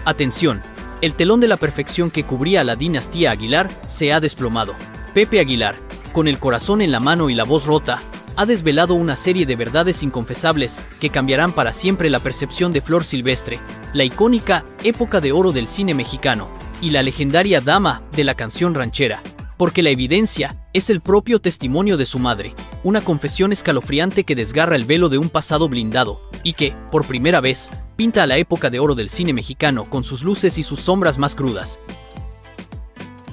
Atención, el telón de la perfección que cubría a la dinastía Aguilar se ha desplomado. Pepe Aguilar, con el corazón en la mano y la voz rota, ha desvelado una serie de verdades inconfesables que cambiarán para siempre la percepción de Flor Silvestre, la icónica época de oro del cine mexicano, y la legendaria dama de la canción ranchera. Porque la evidencia es el propio testimonio de su madre, una confesión escalofriante que desgarra el velo de un pasado blindado, y que, por primera vez, pinta a la época de oro del cine mexicano con sus luces y sus sombras más crudas.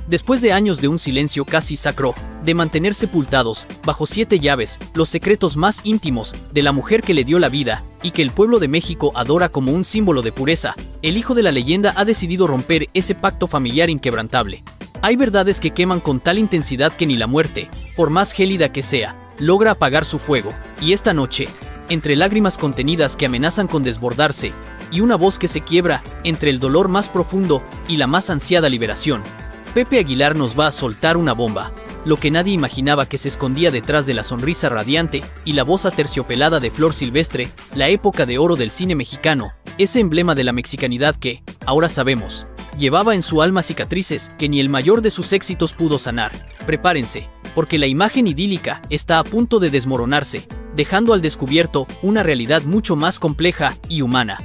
Después de años de un silencio casi sacro, de mantener sepultados, bajo 7 llaves, los secretos más íntimos de la mujer que le dio la vida, y que el pueblo de México adora como un símbolo de pureza, el hijo de la leyenda ha decidido romper ese pacto familiar inquebrantable. Hay verdades que queman con tal intensidad que ni la muerte, por más gélida que sea, logra apagar su fuego, y esta noche, entre lágrimas contenidas que amenazan con desbordarse, y una voz que se quiebra entre el dolor más profundo y la más ansiada liberación, Pepe Aguilar nos va a soltar una bomba, lo que nadie imaginaba que se escondía detrás de la sonrisa radiante y la voz aterciopelada de Flor Silvestre, la época de oro del cine mexicano, ese emblema de la mexicanidad que, ahora sabemos, llevaba en su alma cicatrices que ni el mayor de sus éxitos pudo sanar. Prepárense, porque la imagen idílica está a punto de desmoronarse, dejando al descubierto una realidad mucho más compleja y humana.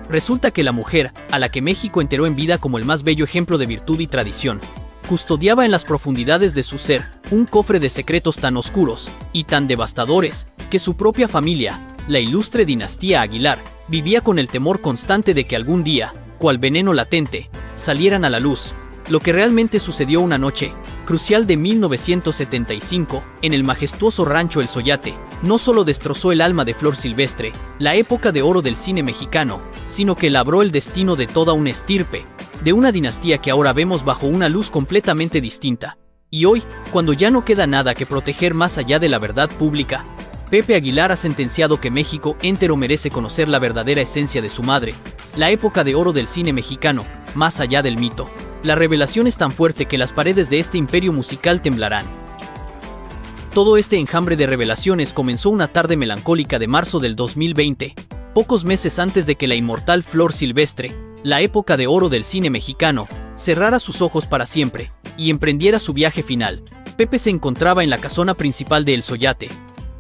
Resulta que la mujer, a la que México enteró en vida como el más bello ejemplo de virtud y tradición, custodiaba en las profundidades de su ser un cofre de secretos tan oscuros y tan devastadores que su propia familia, la ilustre dinastía Aguilar, vivía con el temor constante de que algún día, cual veneno latente, salieran a la luz. Lo que realmente sucedió una noche crucial de 1975 en el majestuoso rancho El Soyate, no solo destrozó el alma de Flor Silvestre, la época de oro del cine mexicano, sino que labró el destino de toda una estirpe, de una dinastía que ahora vemos bajo una luz completamente distinta. Y hoy, cuando ya no queda nada que proteger más allá de la verdad pública, Pepe Aguilar ha sentenciado que México entero merece conocer la verdadera esencia de su madre, la época de oro del cine mexicano, más allá del mito. La revelación es tan fuerte que las paredes de este imperio musical temblarán. Todo este enjambre de revelaciones comenzó una tarde melancólica de marzo del 2020, pocos meses antes de que la inmortal Flor Silvestre, la época de oro del cine mexicano, cerrara sus ojos para siempre y emprendiera su viaje final. Pepe se encontraba en la casona principal de El Soyate,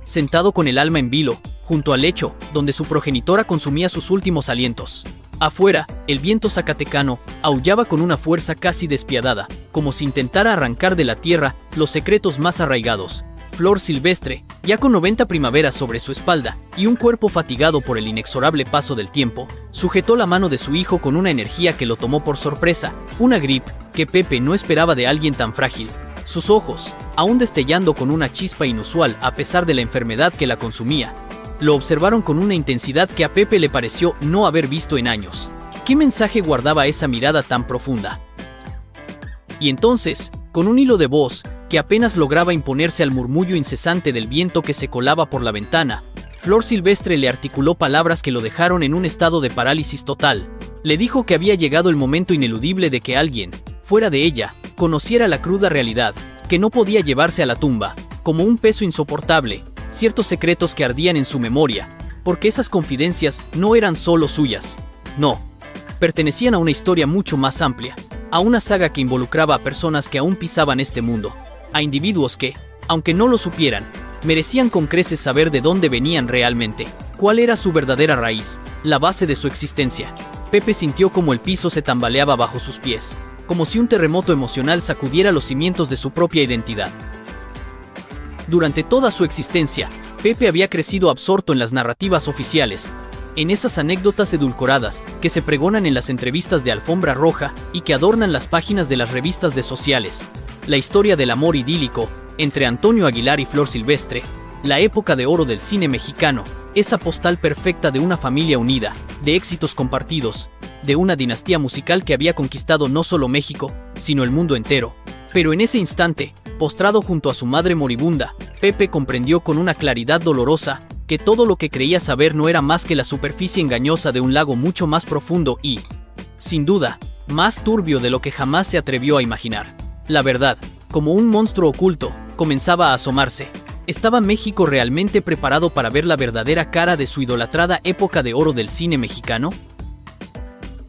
sentado con el alma en vilo, junto al lecho donde su progenitora consumía sus últimos alientos. Afuera, el viento zacatecano aullaba con una fuerza casi despiadada, como si intentara arrancar de la tierra los secretos más arraigados. Flor Silvestre, ya con 90 primaveras sobre su espalda y un cuerpo fatigado por el inexorable paso del tiempo, sujetó la mano de su hijo con una energía que lo tomó por sorpresa, una grip que Pepe no esperaba de alguien tan frágil. Sus ojos, aún destellando con una chispa inusual a pesar de la enfermedad que la consumía, lo observaron con una intensidad que a Pepe le pareció no haber visto en años. ¿Qué mensaje guardaba esa mirada tan profunda? Y entonces, con un hilo de voz que apenas lograba imponerse al murmullo incesante del viento que se colaba por la ventana, Flor Silvestre le articuló palabras que lo dejaron en un estado de parálisis total. Le dijo que había llegado el momento ineludible de que alguien, fuera de ella, conociera la cruda realidad, que no podía llevarse a la tumba, como un peso insoportable, ciertos secretos que ardían en su memoria, porque esas confidencias no eran solo suyas. No, pertenecían a una historia mucho más amplia, a una saga que involucraba a personas que aún pisaban este mundo, a individuos que, aunque no lo supieran, merecían con creces saber de dónde venían realmente, cuál era su verdadera raíz, la base de su existencia. Pepe sintió como el piso se tambaleaba bajo sus pies, como si un terremoto emocional sacudiera los cimientos de su propia identidad. Durante toda su existencia, Pepe había crecido absorto en las narrativas oficiales, en esas anécdotas edulcoradas que se pregonan en las entrevistas de alfombra roja y que adornan las páginas de las revistas de sociales. La historia del amor idílico entre Antonio Aguilar y Flor Silvestre, la época de oro del cine mexicano, esa postal perfecta de una familia unida, de éxitos compartidos, de una dinastía musical que había conquistado no solo México, sino el mundo entero. Pero en ese instante, postrado junto a su madre moribunda, Pepe comprendió con una claridad dolorosa que todo lo que creía saber no era más que la superficie engañosa de un lago mucho más profundo y, sin duda, más turbio de lo que jamás se atrevió a imaginar. La verdad, como un monstruo oculto, comenzaba a asomarse. ¿Estaba México realmente preparado para ver la verdadera cara de su idolatrada época de oro del cine mexicano?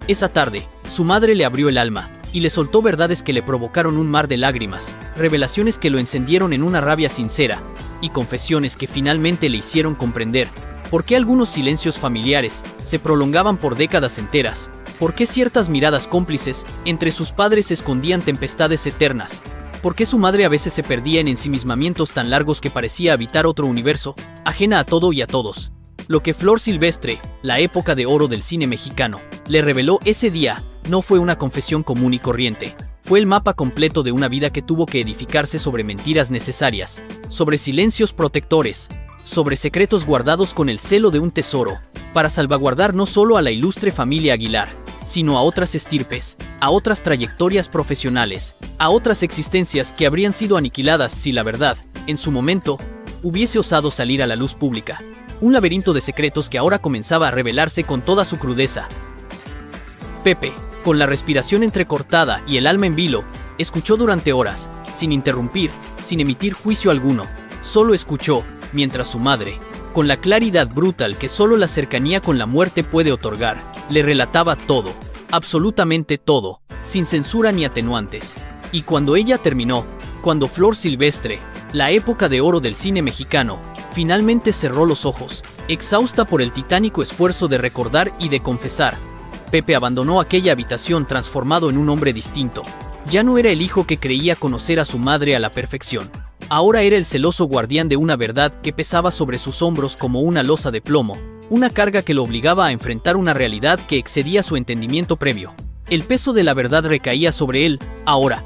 Esa tarde, su madre le abrió el alma y le soltó verdades que le provocaron un mar de lágrimas, revelaciones que lo encendieron en una rabia sincera y confesiones que finalmente le hicieron comprender por qué algunos silencios familiares se prolongaban por décadas enteras, por qué ciertas miradas cómplices entre sus padres escondían tempestades eternas, por qué su madre a veces se perdía en ensimismamientos tan largos que parecía habitar otro universo, ajena a todo y a todos. Lo que Flor Silvestre, la época de oro del cine mexicano, le reveló ese día no fue una confesión común y corriente. Fue el mapa completo de una vida que tuvo que edificarse sobre mentiras necesarias, sobre silencios protectores, sobre secretos guardados con el celo de un tesoro, para salvaguardar no solo a la ilustre familia Aguilar, sino a otras estirpes, a otras trayectorias profesionales, a otras existencias que habrían sido aniquiladas si la verdad, en su momento, hubiese osado salir a la luz pública. Un laberinto de secretos que ahora comenzaba a revelarse con toda su crudeza. Pepe, con la respiración entrecortada y el alma en vilo, escuchó durante horas, sin interrumpir, sin emitir juicio alguno. Solo escuchó, mientras su madre, con la claridad brutal que solo la cercanía con la muerte puede otorgar, le relataba todo, absolutamente todo, sin censura ni atenuantes. Y cuando ella terminó, cuando Flor Silvestre, la época de oro del cine mexicano, finalmente cerró los ojos, exhausta por el titánico esfuerzo de recordar y de confesar, Pepe abandonó aquella habitación transformado en un hombre distinto. Ya no era el hijo que creía conocer a su madre a la perfección. Ahora era el celoso guardián de una verdad que pesaba sobre sus hombros como una losa de plomo, una carga que lo obligaba a enfrentar una realidad que excedía su entendimiento previo. El peso de la verdad recaía sobre él, ahora.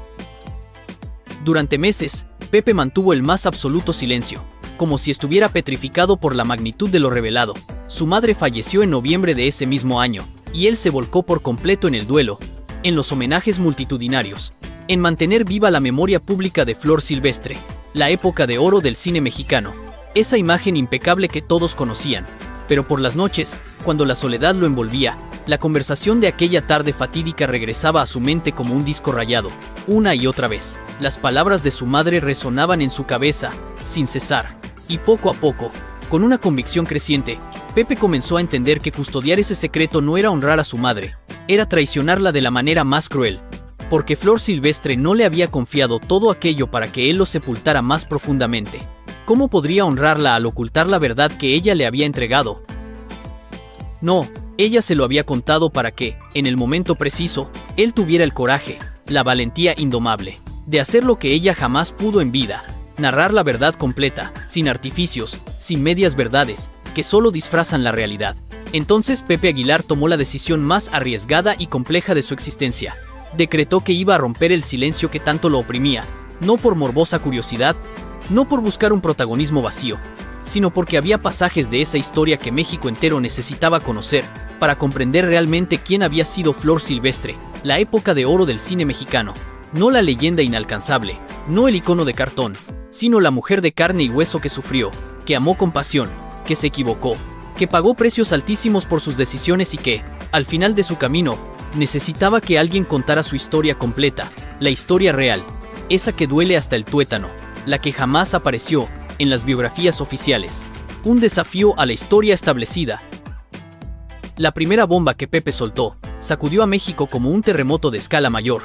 Durante meses, Pepe mantuvo el más absoluto silencio, como si estuviera petrificado por la magnitud de lo revelado. Su madre falleció en noviembre de ese mismo año, y él se volcó por completo en el duelo, en los homenajes multitudinarios, en mantener viva la memoria pública de Flor Silvestre, la época de oro del cine mexicano, esa imagen impecable que todos conocían. Pero por las noches, cuando la soledad lo envolvía, la conversación de aquella tarde fatídica regresaba a su mente como un disco rayado, una y otra vez. Las palabras de su madre resonaban en su cabeza, sin cesar, y poco a poco, con una convicción creciente, Pepe comenzó a entender que custodiar ese secreto no era honrar a su madre, era traicionarla de la manera más cruel, porque Flor Silvestre no le había confiado todo aquello para que él lo sepultara más profundamente. ¿Cómo podría honrarla al ocultar la verdad que ella le había entregado? No, ella se lo había contado para que, en el momento preciso, él tuviera el coraje, la valentía indomable, de hacer lo que ella jamás pudo en vida, narrar la verdad completa, sin artificios, sin medias verdades, que solo disfrazan la realidad. Entonces Pepe Aguilar tomó la decisión más arriesgada y compleja de su existencia. Decretó que iba a romper el silencio que tanto lo oprimía, no por morbosa curiosidad, no por buscar un protagonismo vacío, sino porque había pasajes de esa historia que México entero necesitaba conocer, para comprender realmente quién había sido Flor Silvestre, la época de oro del cine mexicano. No la leyenda inalcanzable, no el icono de cartón, sino la mujer de carne y hueso que sufrió, que amó con pasión, que se equivocó, que pagó precios altísimos por sus decisiones y que, al final de su camino, necesitaba que alguien contara su historia completa, la historia real, esa que duele hasta el tuétano, la que jamás apareció en las biografías oficiales. Un desafío a la historia establecida. La primera bomba que Pepe soltó sacudió a México como un terremoto de escala mayor.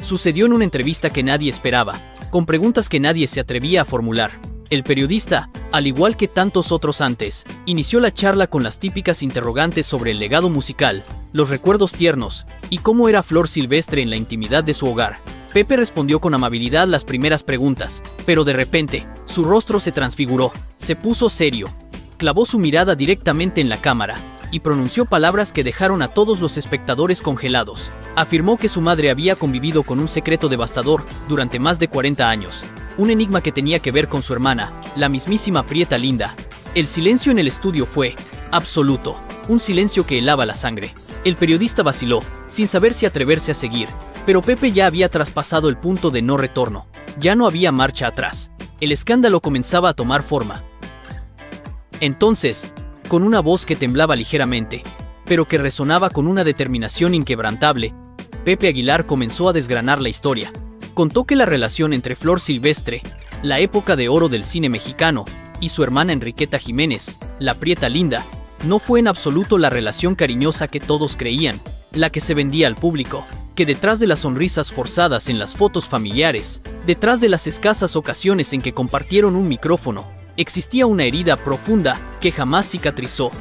Sucedió en una entrevista que nadie esperaba, con preguntas que nadie se atrevía a formular. El periodista, al igual que tantos otros antes, inició la charla con las típicas interrogantes sobre el legado musical, los recuerdos tiernos, y cómo era Flor Silvestre en la intimidad de su hogar. Pepe respondió con amabilidad las primeras preguntas, pero de repente, su rostro se transfiguró, se puso serio, clavó su mirada directamente en la cámara, y pronunció palabras que dejaron a todos los espectadores congelados. Afirmó que su madre había convivido con un secreto devastador durante más de 40 años, un enigma que tenía que ver con su hermana, la mismísima Prieta Linda. El silencio en el estudio fue absoluto, un silencio que helaba la sangre. El periodista vaciló, sin saber si atreverse a seguir, pero Pepe ya había traspasado el punto de no retorno. Ya no había marcha atrás. El escándalo comenzaba a tomar forma. Entonces, con una voz que temblaba ligeramente, pero que resonaba con una determinación inquebrantable, Pepe Aguilar comenzó a desgranar la historia. Contó que la relación entre Flor Silvestre, la época de oro del cine mexicano, y su hermana Enriqueta Jiménez, la Prieta Linda, no fue en absoluto la relación cariñosa que todos creían, la que se vendía al público, que detrás de las sonrisas forzadas en las fotos familiares, detrás de las escasas ocasiones en que compartieron un micrófono, existía una herida profunda que jamás cicatrizó,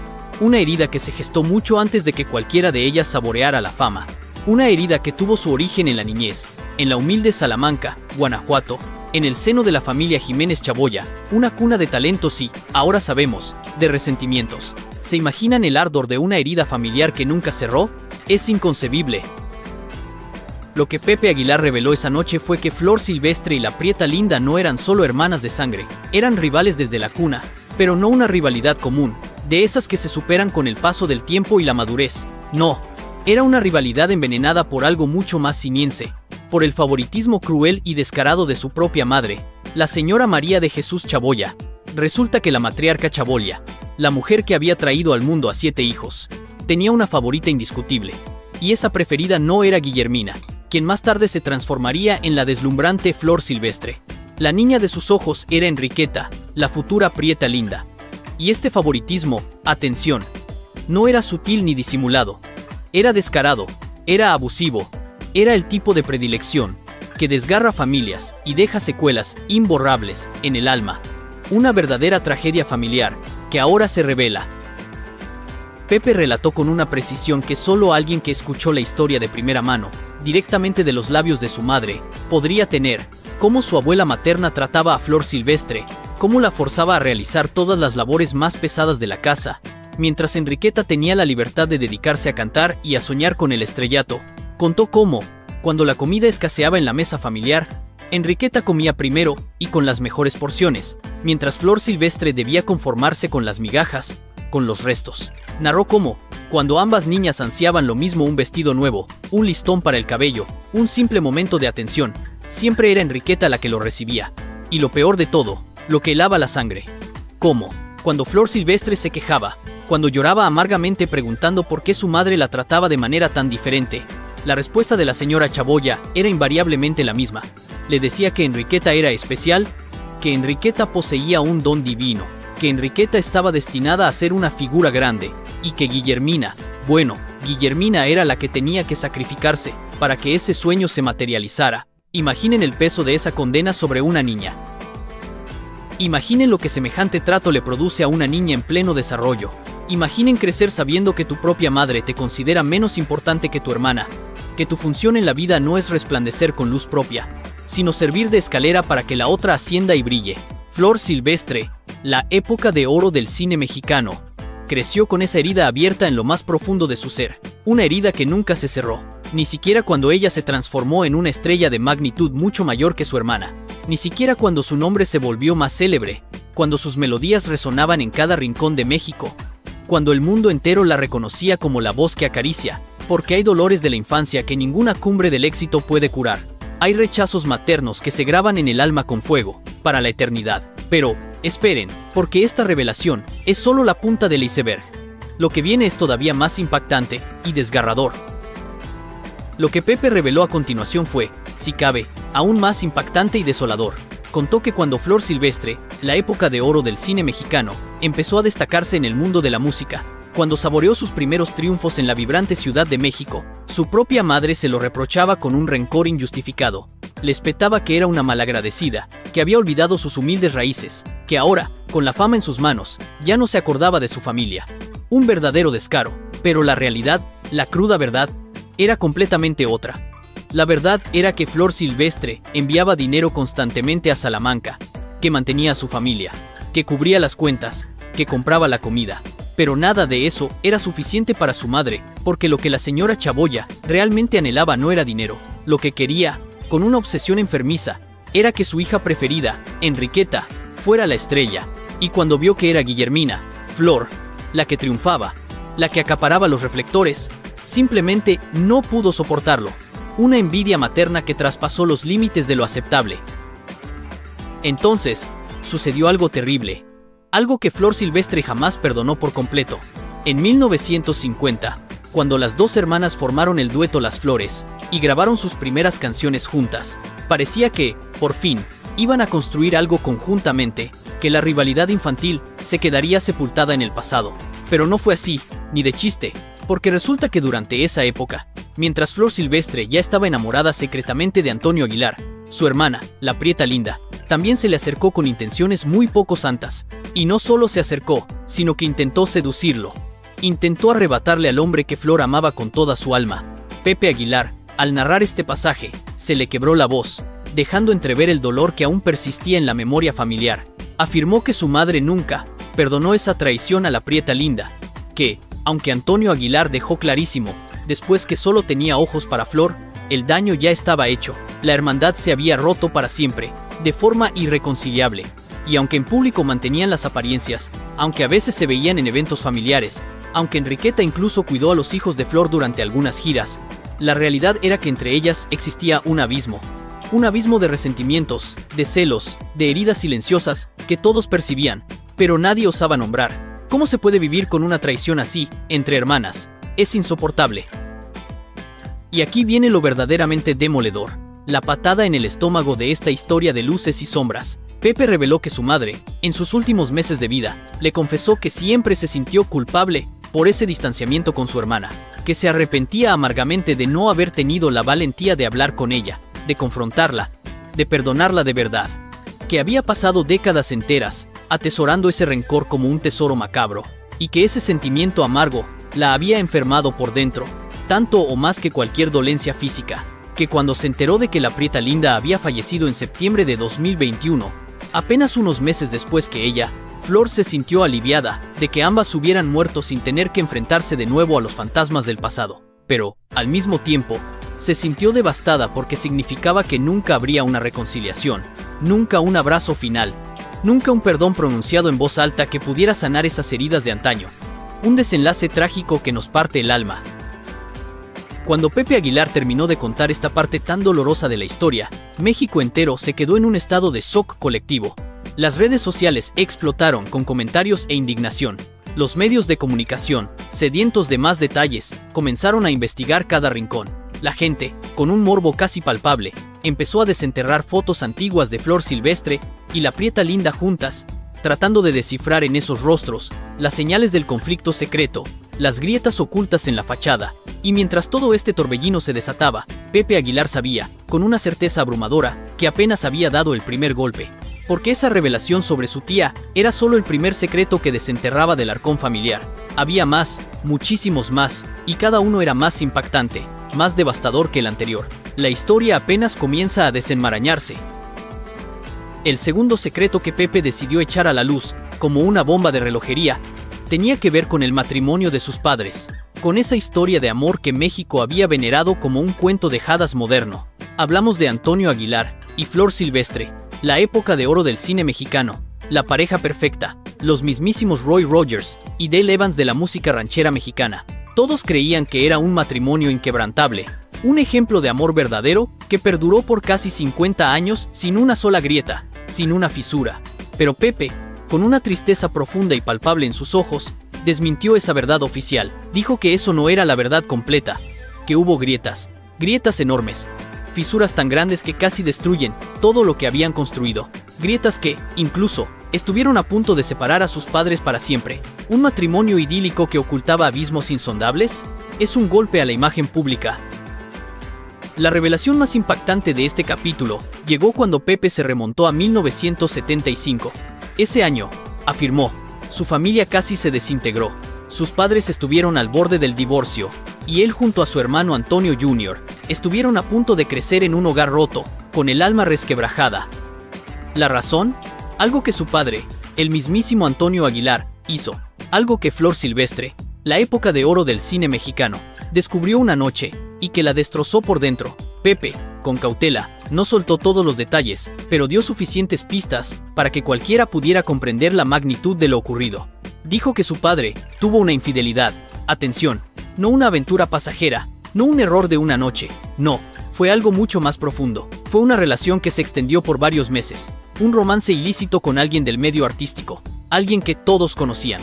una herida que se gestó mucho antes de que cualquiera de ellas saboreara la fama, una herida que tuvo su origen en la niñez, en la humilde Salamanca, Guanajuato, en el seno de la familia Jiménez Chaboya, una cuna de talentos y, ahora sabemos, de resentimientos. ¿Se imaginan el ardor de una herida familiar que nunca cerró? Es inconcebible. Lo que Pepe Aguilar reveló esa noche fue que Flor Silvestre y la Prieta Linda no eran solo hermanas de sangre, eran rivales desde la cuna, pero no una rivalidad común, de esas que se superan con el paso del tiempo y la madurez. No, era una rivalidad envenenada por algo mucho más simiense, por el favoritismo cruel y descarado de su propia madre, la señora María de Jesús Chaboya. Resulta que la matriarca Chaboya, la mujer que había traído al mundo a 7 hijos, tenía una favorita indiscutible, y esa preferida no era Guillermina, quien más tarde se transformaría en la deslumbrante Flor Silvestre. La niña de sus ojos era Enriqueta, la futura Prieta Linda. Y este favoritismo, atención, no era sutil ni disimulado, era descarado, era abusivo, era el tipo de predilección que desgarra familias y deja secuelas imborrables en el alma. Una verdadera tragedia familiar que ahora se revela. Pepe relató con una precisión que solo alguien que escuchó la historia de primera mano, directamente de los labios de su madre, podría tener, cómo su abuela materna trataba a Flor Silvestre, cómo la forzaba a realizar todas las labores más pesadas de la casa, mientras Enriqueta tenía la libertad de dedicarse a cantar y a soñar con el estrellato. Contó cómo, cuando la comida escaseaba en la mesa familiar, Enriqueta comía primero y con las mejores porciones, mientras Flor Silvestre debía conformarse con las migajas, con los restos. Narró cómo, cuando ambas niñas ansiaban lo mismo, un vestido nuevo, un listón para el cabello, un simple momento de atención, siempre era Enriqueta la que lo recibía. Y lo peor de todo, lo que helaba la sangre. Cómo, cuando Flor Silvestre se quejaba, cuando lloraba amargamente preguntando por qué su madre la trataba de manera tan diferente, la respuesta de la señora Chaboya era invariablemente la misma. Le decía que Enriqueta era especial, que Enriqueta poseía un don divino, que Enriqueta estaba destinada a ser una figura grande, y que Guillermina, bueno, Guillermina era la que tenía que sacrificarse para que ese sueño se materializara. Imaginen el peso de esa condena sobre una niña. Imaginen lo que semejante trato le produce a una niña en pleno desarrollo. Imaginen crecer sabiendo que tu propia madre te considera menos importante que tu hermana, que tu función en la vida no es resplandecer con luz propia, sino servir de escalera para que la otra ascienda y brille. Flor Silvestre, la época de oro del cine mexicano, creció con esa herida abierta en lo más profundo de su ser, una herida que nunca se cerró, ni siquiera cuando ella se transformó en una estrella de magnitud mucho mayor que su hermana, ni siquiera cuando su nombre se volvió más célebre, cuando sus melodías resonaban en cada rincón de México, cuando el mundo entero la reconocía como la voz que acaricia, porque hay dolores de la infancia que ninguna cumbre del éxito puede curar. Hay rechazos maternos que se graban en el alma con fuego, para la eternidad. Pero, esperen, porque esta revelación es solo la punta del iceberg. Lo que viene es todavía más impactante y desgarrador. Lo que Pepe reveló a continuación fue, si cabe, aún más impactante y desolador. Contó que cuando Flor Silvestre, la época de oro del cine mexicano, empezó a destacarse en el mundo de la música, cuando saboreó sus primeros triunfos en la vibrante Ciudad de México, su propia madre se lo reprochaba con un rencor injustificado. Le espetaba que era una malagradecida, que había olvidado sus humildes raíces, que ahora, con la fama en sus manos, ya no se acordaba de su familia. Un verdadero descaro, pero la realidad, la cruda verdad, era completamente otra. La verdad era que Flor Silvestre enviaba dinero constantemente a Salamanca, que mantenía a su familia, que cubría las cuentas, que compraba la comida. Pero nada de eso era suficiente para su madre, porque lo que la señora Chaboya realmente anhelaba no era dinero. Lo que quería, con una obsesión enfermiza, era que su hija preferida, Enriqueta, fuera la estrella. Y cuando vio que era Guillermina, Flor, la que triunfaba, la que acaparaba los reflectores, simplemente no pudo soportarlo. Una envidia materna que traspasó los límites de lo aceptable. Entonces, sucedió algo terrible. Algo que Flor Silvestre jamás perdonó por completo. En 1950, cuando las dos hermanas formaron el dueto Las Flores y grabaron sus primeras canciones juntas, parecía que, por fin, iban a construir algo conjuntamente, que la rivalidad infantil se quedaría sepultada en el pasado. Pero no fue así, ni de chiste, Porque resulta que durante esa época, mientras Flor Silvestre ya estaba enamorada secretamente de Antonio Aguilar, su hermana, la Prieta Linda, también se le acercó con intenciones muy poco santas. Y no solo se acercó, sino que intentó seducirlo. Intentó arrebatarle al hombre que Flor amaba con toda su alma. Pepe Aguilar, al narrar este pasaje, se le quebró la voz, dejando entrever el dolor que aún persistía en la memoria familiar. Afirmó que su madre nunca perdonó esa traición a la Prieta Linda, que, aunque Antonio Aguilar dejó clarísimo, después que solo tenía ojos para Flor, el daño ya estaba hecho, la hermandad se había roto para siempre, de forma irreconciliable. Y aunque en público mantenían las apariencias, aunque a veces se veían en eventos familiares, aunque Enriqueta incluso cuidó a los hijos de Flor durante algunas giras, la realidad era que entre ellas existía un abismo de resentimientos, de celos, de heridas silenciosas, que todos percibían, pero nadie osaba nombrar. ¿Cómo se puede vivir con una traición así, entre hermanas? Es insoportable. Y aquí viene lo verdaderamente demoledor, la patada en el estómago de esta historia de luces y sombras. Pepe reveló que su madre, en sus últimos meses de vida, le confesó que siempre se sintió culpable por ese distanciamiento con su hermana, que se arrepentía amargamente de no haber tenido la valentía de hablar con ella, de confrontarla, de perdonarla de verdad, que había pasado décadas enteras atesorando ese rencor como un tesoro macabro, y que ese sentimiento amargo la había enfermado por dentro, tanto o más que cualquier dolencia física, que cuando se enteró de que la Prieta Linda había fallecido en septiembre de 2021, apenas unos meses después que ella, Flor se sintió aliviada de que ambas hubieran muerto sin tener que enfrentarse de nuevo a los fantasmas del pasado. Pero, al mismo tiempo, se sintió devastada porque significaba que nunca habría una reconciliación, nunca un abrazo final, nunca un perdón pronunciado en voz alta que pudiera sanar esas heridas de antaño. Un desenlace trágico que nos parte el alma. Cuando Pepe Aguilar terminó de contar esta parte tan dolorosa de la historia, México entero se quedó en un estado de shock colectivo. Las redes sociales explotaron con comentarios e indignación. Los medios de comunicación, sedientos de más detalles, comenzaron a investigar cada rincón. La gente, con un morbo casi palpable, empezó a desenterrar fotos antiguas de Flor Silvestre y la Prieta Linda juntas, tratando de descifrar en esos rostros las señales del conflicto secreto, las grietas ocultas en la fachada. Y mientras todo este torbellino se desataba, Pepe Aguilar sabía, con una certeza abrumadora, que apenas había dado el primer golpe. Porque esa revelación sobre su tía era solo el primer secreto que desenterraba del arcón familiar. Había más, muchísimos más, y cada uno era más impactante, más devastador que el anterior. La historia apenas comienza a desenmarañarse. El segundo secreto que Pepe decidió echar a la luz, como una bomba de relojería, tenía que ver con el matrimonio de sus padres, con esa historia de amor que México había venerado como un cuento de hadas moderno. Hablamos de Antonio Aguilar y Flor Silvestre, la época de oro del cine mexicano, la pareja perfecta, los mismísimos Roy Rogers y Dale Evans de la música ranchera mexicana. Todos creían que era un matrimonio inquebrantable, un ejemplo de amor verdadero que perduró por casi 50 años sin una sola grieta, sin una fisura. Pero Pepe, con una tristeza profunda y palpable en sus ojos, desmintió esa verdad oficial. Dijo que eso no era la verdad completa, que hubo grietas enormes, fisuras tan grandes que casi destruyen todo lo que habían construido, grietas que, incluso, estuvieron a punto de separar a sus padres para siempre. ¿Un matrimonio idílico que ocultaba abismos insondables? Es un golpe a la imagen pública. La revelación más impactante de este capítulo llegó cuando Pepe se remontó a 1975. Ese año, afirmó, su familia casi se desintegró. Sus padres estuvieron al borde del divorcio, y él junto a su hermano Antonio Jr. estuvieron a punto de crecer en un hogar roto, con el alma resquebrajada. ¿La razón? Algo que su padre, el mismísimo Antonio Aguilar, hizo. Algo que Flor Silvestre, la época de oro del cine mexicano, descubrió una noche, y que la destrozó por dentro. Pepe, con cautela, no soltó todos los detalles, pero dio suficientes pistas para que cualquiera pudiera comprender la magnitud de lo ocurrido. Dijo que su padre tuvo una infidelidad. Atención, no una aventura pasajera, no un error de una noche, no, fue algo mucho más profundo. Fue una relación que se extendió por varios meses, un romance ilícito con alguien del medio artístico, alguien que todos conocían.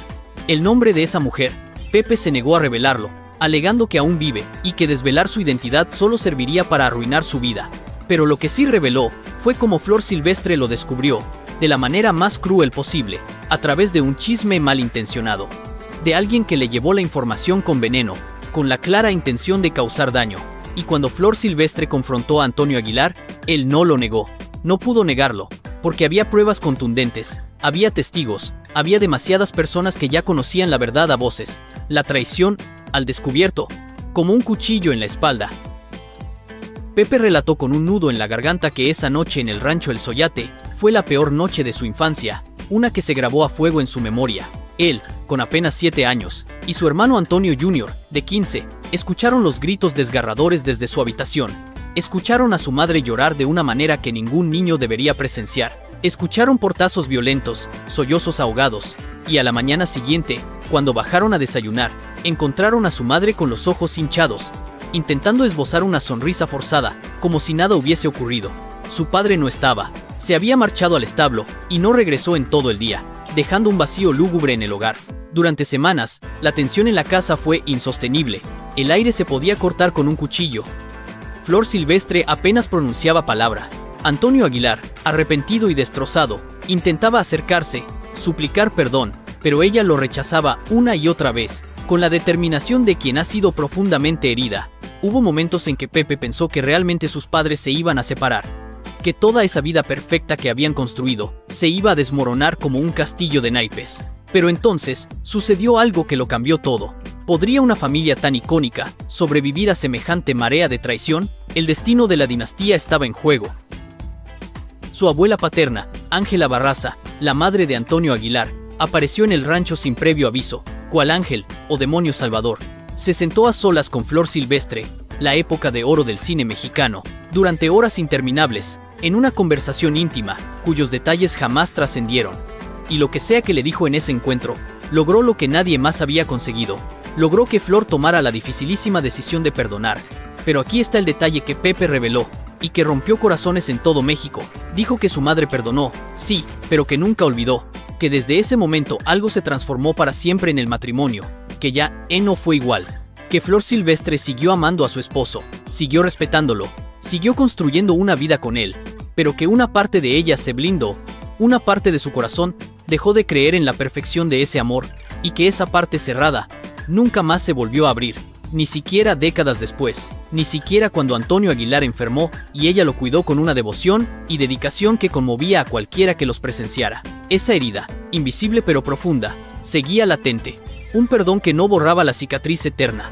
El nombre de esa mujer, Pepe se negó a revelarlo, alegando que aún vive y que desvelar su identidad solo serviría para arruinar su vida. Pero lo que sí reveló fue cómo Flor Silvestre lo descubrió, de la manera más cruel posible, a través de un chisme malintencionado, de alguien que le llevó la información con veneno, con la clara intención de causar daño. Y cuando Flor Silvestre confrontó a Antonio Aguilar, él no lo negó. No pudo negarlo, porque había pruebas contundentes, había testigos, había demasiadas personas que ya conocían la verdad a voces. La traición, al descubierto, como un cuchillo en la espalda. Pepe relató con un nudo en la garganta que esa noche en el rancho El Soyate fue la peor noche de su infancia, una que se grabó a fuego en su memoria. Él, con apenas 7 años, y su hermano Antonio Jr., de 15, escucharon los gritos desgarradores desde su habitación. Escucharon a su madre llorar de una manera que ningún niño debería presenciar. Escucharon portazos violentos, sollozos ahogados, y a la mañana siguiente, cuando bajaron a desayunar, encontraron a su madre con los ojos hinchados, intentando esbozar una sonrisa forzada, como si nada hubiese ocurrido. Su padre no estaba, se había marchado al establo, y no regresó en todo el día, dejando un vacío lúgubre en el hogar. Durante semanas, la tensión en la casa fue insostenible, el aire se podía cortar con un cuchillo. Flor Silvestre apenas pronunciaba palabra. Antonio Aguilar, arrepentido y destrozado, intentaba acercarse, suplicar perdón, pero ella lo rechazaba una y otra vez, con la determinación de quien ha sido profundamente herida. Hubo momentos en que Pepe pensó que realmente sus padres se iban a separar, que toda esa vida perfecta que habían construido se iba a desmoronar como un castillo de naipes. Pero entonces, sucedió algo que lo cambió todo. ¿Podría una familia tan icónica sobrevivir a semejante marea de traición? El destino de la dinastía estaba en juego. Su abuela paterna, Ángela Barraza, la madre de Antonio Aguilar, apareció en el rancho sin previo aviso, cual ángel o demonio salvador. Se sentó a solas con Flor Silvestre, la época de oro del cine mexicano, durante horas interminables, en una conversación íntima, cuyos detalles jamás trascendieron. Y lo que sea que le dijo en ese encuentro, logró lo que nadie más había conseguido. Logró que Flor tomara la dificilísima decisión de perdonar. Pero aquí está el detalle que Pepe reveló, y que rompió corazones en todo México. Dijo que su madre perdonó, sí, pero que nunca olvidó, que desde ese momento algo se transformó para siempre en el matrimonio, que ya no fue igual, que Flor Silvestre siguió amando a su esposo, siguió respetándolo, siguió construyendo una vida con él, pero que una parte de ella se blindó, una parte de su corazón dejó de creer en la perfección de ese amor, y que esa parte cerrada nunca más se volvió a abrir. Ni siquiera décadas después, ni siquiera cuando Antonio Aguilar enfermó y ella lo cuidó con una devoción y dedicación que conmovía a cualquiera que los presenciara. Esa herida, invisible pero profunda, seguía latente, un perdón que no borraba la cicatriz eterna.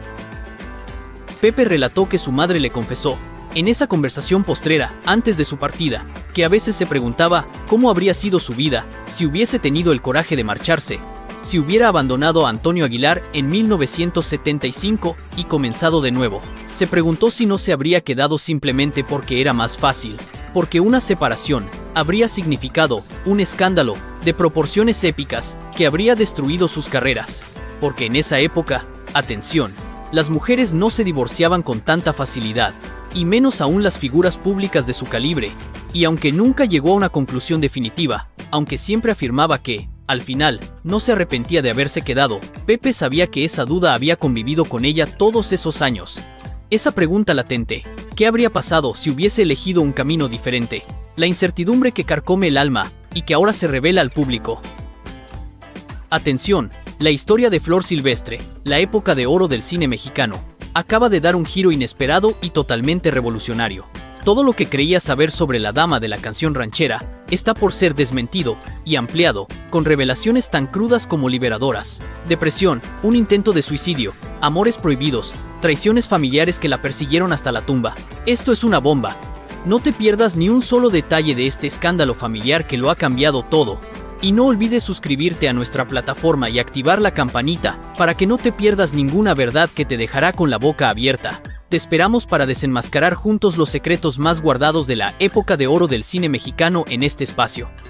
Pepe relató que su madre le confesó, en esa conversación postrera, antes de su partida, que a veces se preguntaba cómo habría sido su vida si hubiese tenido el coraje de marcharse, si hubiera abandonado a Antonio Aguilar en 1975 y comenzado de nuevo. Se preguntó si no se habría quedado simplemente porque era más fácil, porque una separación habría significado un escándalo de proporciones épicas que habría destruido sus carreras, porque en esa época, atención, las mujeres no se divorciaban con tanta facilidad, y menos aún las figuras públicas de su calibre, y aunque nunca llegó a una conclusión definitiva, aunque siempre afirmaba que, al final, no se arrepentía de haberse quedado, Pepe sabía que esa duda había convivido con ella todos esos años. Esa pregunta latente, ¿qué habría pasado si hubiese elegido un camino diferente? La incertidumbre que carcome el alma, y que ahora se revela al público. Atención, la historia de Flor Silvestre, la época de oro del cine mexicano, acaba de dar un giro inesperado y totalmente revolucionario. Todo lo que creía saber sobre la dama de la canción ranchera está por ser desmentido y ampliado, con revelaciones tan crudas como liberadoras. Depresión, un intento de suicidio, amores prohibidos, traiciones familiares que la persiguieron hasta la tumba. Esto es una bomba. No te pierdas ni un solo detalle de este escándalo familiar que lo ha cambiado todo. Y no olvides suscribirte a nuestra plataforma y activar la campanita para que no te pierdas ninguna verdad que te dejará con la boca abierta. Te esperamos para desenmascarar juntos los secretos más guardados de la época de oro del cine mexicano en este espacio.